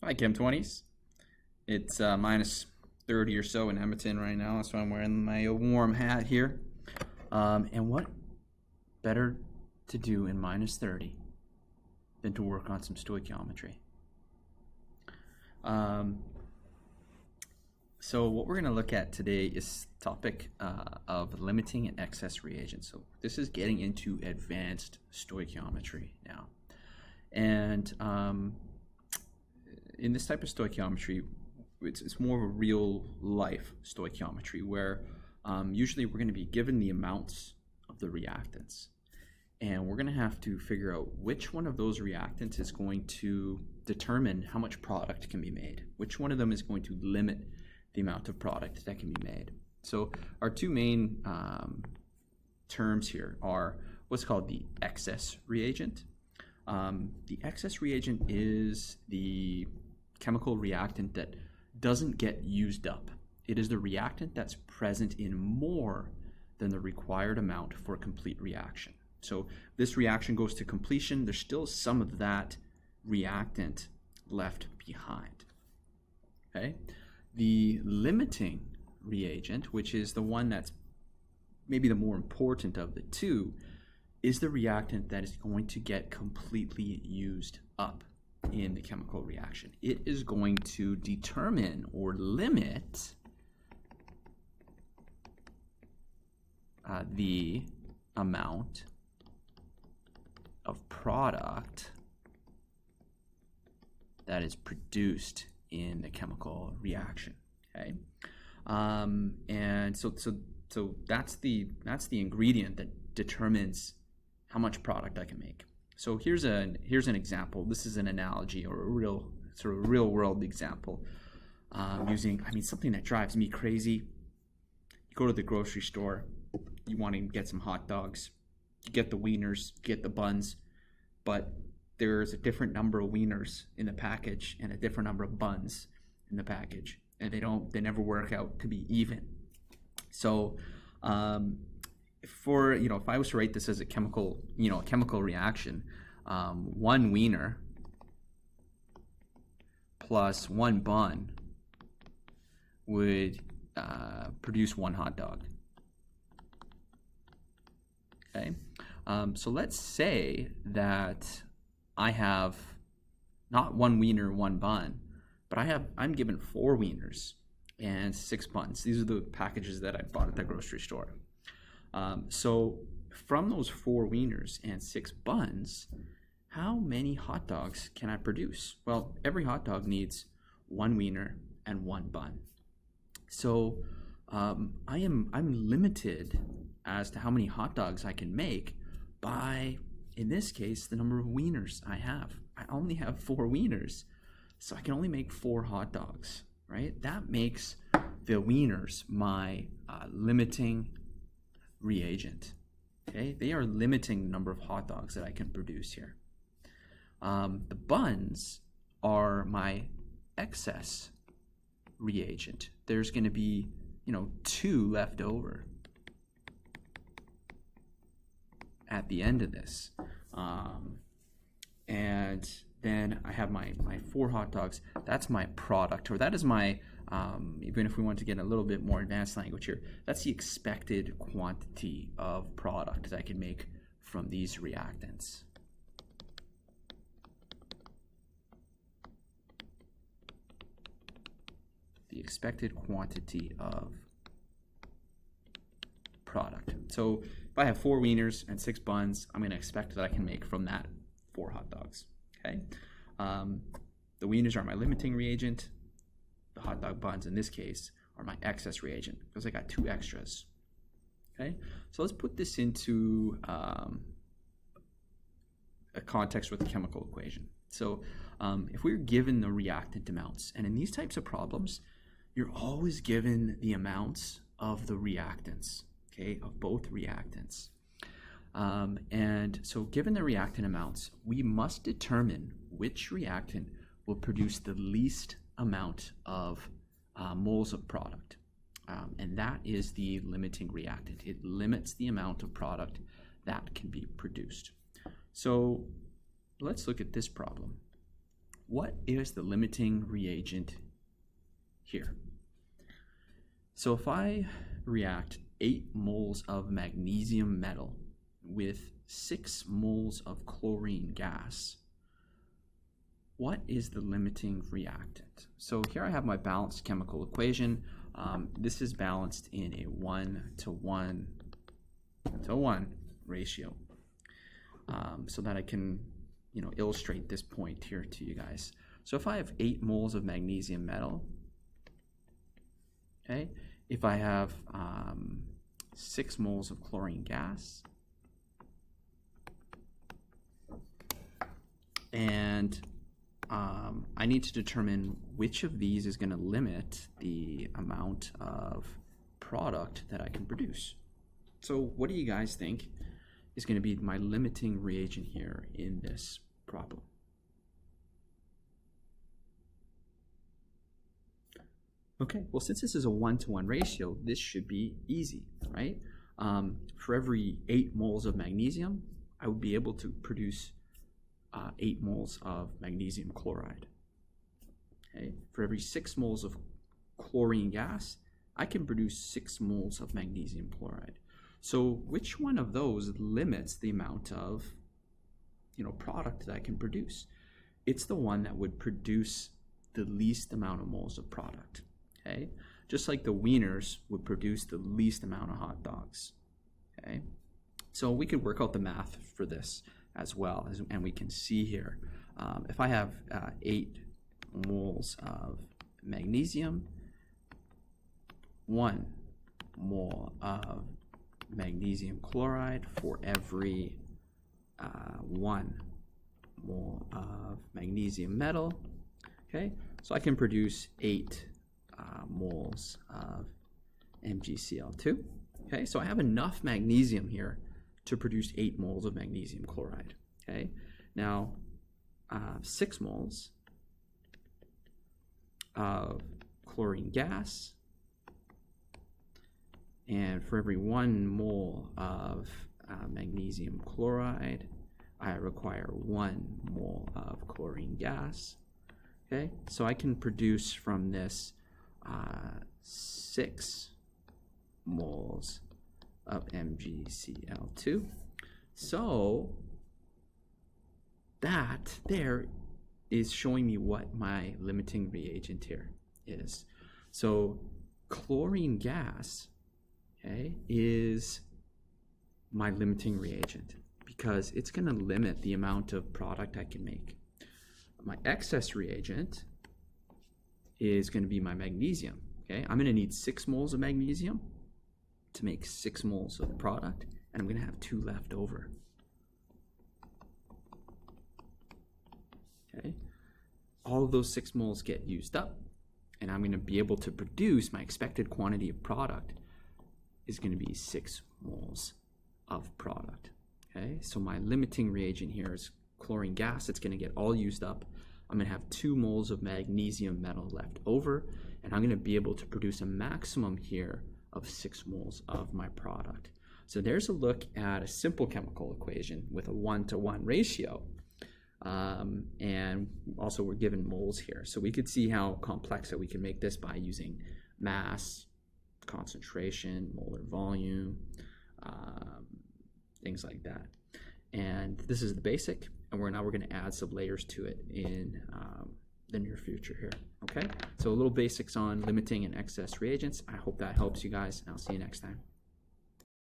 Hi, Chem 20s. It's minus 30 or so in Edmonton right now. That's why I'm wearing my warm hat here. And what better to do in minus 30 than to work on some stoichiometry? So what we're going to look at today is the topic of limiting and excess reagents. So this is getting into advanced stoichiometry now. And in this type of stoichiometry, it's more of a real life stoichiometry where usually we're going to be given the amounts of the reactants. And we're going to have to figure out which one of those reactants is going to determine how much product can be made. Which one of them is going to limit the amount of product that can be made. So our two main terms here are what's called the excess reagent. The excess reagent is the chemical reactant that doesn't get used up. It is the reactant that's present in more than the required amount for a complete reaction. So this reaction goes to completion. There's still some of that reactant left behind. Okay? The limiting reagent, which is the one that's maybe the more important of the two, is the reactant that is going to get completely used up in the chemical reaction. It is going to determine or limit the amount of product that is produced in the chemical reaction. Okay, and so that's the ingredient that determines how much product I can make. So here's an example. This is an analogy or a real world example using something that drives me crazy. You go to the grocery store, you want to get some hot dogs, you get the wieners, you get the buns, but there's a different number of wieners in the package and a different number of buns in the package, and they never work out to be even. So if I was to write this as a chemical reaction, one wiener plus one bun would produce one hot dog. Okay, so let's say that I have not one wiener, one bun, but I'm given 4 wieners and 6 buns. These are the packages that I bought at the grocery store. So from those 4 wieners and 6 buns, how many hot dogs can I produce? Well, every hot dog needs 1 wiener and 1 bun. So I'm limited as to how many hot dogs I can make by, in this case, the number of wieners I have. I only have 4 wieners, so I can only make 4 hot dogs, right? That makes the wieners my limiting reagent. Okay, they are limiting the number of hot dogs that I can produce here. The buns are my excess reagent. There's going to be 2 left over at the end of this, and then I have my 4 hot dogs. That's my product, or that is my even if we want to get a little bit more advanced language here, that's the expected quantity of product that I can make from these reactants. The expected quantity of product. So if I have 4 wieners and 6 buns, I'm going to expect that I can make from that 4 hot dogs. Okay, the wieners are my limiting reagent. The hot dog buns, in this case, are my excess reagent because I got 2 extras. Okay, so let's put this into a context with the chemical equation. So if we're given the reactant amounts, and in these types of problems, you're always given the amounts of the reactants, okay, of both reactants. And so given the reactant amounts, we must determine which reactant will produce the least amount of moles of product. And that is the limiting reactant. It limits the amount of product that can be produced. So let's look at this problem. what is the limiting reagent here? So if I react 8 moles of magnesium metal with 6 moles of chlorine gas, what is the limiting reactant? So here I have my balanced chemical equation. This is balanced in a 1:1 ratio, so that I can illustrate this point here to you guys. So if I have 8 moles of magnesium metal, okay, if I have 6 moles of chlorine gas, and I need to determine which of these is going to limit the amount of product that I can produce. So what do you guys think is going to be my limiting reagent here in this problem? Okay, well, since this is a 1:1 ratio, this should be easy, right? For every 8 moles of magnesium, I would be able to produce 8 moles of magnesium chloride. Okay, for every 6 moles of chlorine gas, I can produce 6 moles of magnesium chloride. So which one of those limits the amount of product that I can produce? It's the one that would produce the least amount of moles of product. Okay, just like the wieners would produce the least amount of hot dogs. Okay, so we could work out the math for this as well, and we can see here, if I have 8 moles of magnesium, 1 mole of magnesium chloride for every 1 mole of magnesium metal. Okay, so I can produce 8 moles of MgCl2. Okay, so I have enough magnesium here to produce 8 moles of magnesium chloride. Okay, now 6 moles of chlorine gas, and for every 1 mole of magnesium chloride, I require 1 mole of chlorine gas. Okay, so I can produce from this 6 moles of MgCl2. So that there is showing me what my limiting reagent here is. So chlorine gas, okay, is my limiting reagent because it's going to limit the amount of product I can make. My excess reagent is going to be my magnesium. Okay, I'm going to need 6 moles of magnesium to make 6 moles of product, and I'm going to have 2 left over. Okay, all of those 6 moles get used up, and I'm going to be able to produce my expected quantity of product is going to be 6 moles of product. Okay, so my limiting reagent here is chlorine gas. It's going to get all used up. I'm going to have 2 moles of magnesium metal left over, and I'm going to be able to produce a maximum here of 6 moles of my product. So there's a look at a simple chemical equation with a 1:1 ratio. And also we're given moles here. So we could see how complex that we can make this by using mass, concentration, molar volume, things like that. And this is the basic, and we're going to add some layers to it in the near future here. Okay, so a little basics on limiting and excess reagents. I hope that helps you guys, and I'll see you next time.